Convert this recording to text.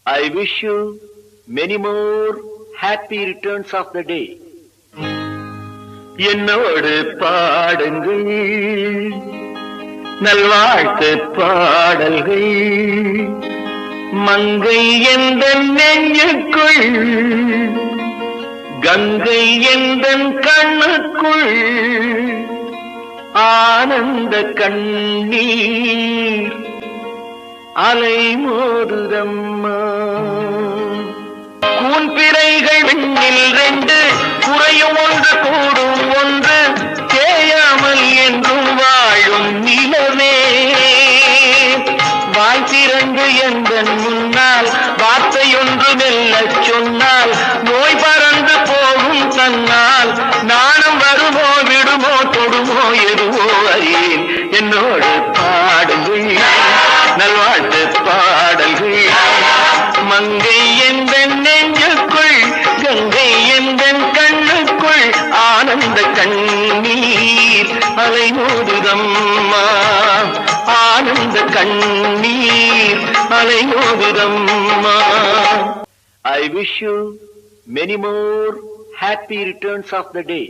I wish you many more happy returns of the day. என்னோடு பாடுங்கள் நல்வாழ்த்து பாடல்கள் மங்கை எந்த நெஞ்சுக்குள் கங்கை எந்த கண்ணுக்குள் ஆனந்த கண்ணீர் அலை மோதுதம்மா கூன்பிறைகள் விண்ணில் ரெண்டு குறையும் ஒன்று கூடும் ஒன்று தேயாமல் என்றும் வாழும் நிலவே வாய் திறந்து எந்தன் முன்னால் வார்த்தையொன்று மெல்ல சொன்னால் நோய் பறந்து போகும் தன்னால் நாணம் வருமோ விடுமோ தொடுமோ எதுவோ அறியேன் என்னோடு பாடுங்கள் நல்வாழ்த்து பாடல்கள் மங்கை எந்த நெஞ்சுக்குள் கங்கை எந்த கண்ணுக்குள் ஆனந்த கண்ணீர் அலை மோதுதம்மா ஆனந்த கண்ணீர் அலை மோதுதம்மா. I wish you many more happy returns of the day.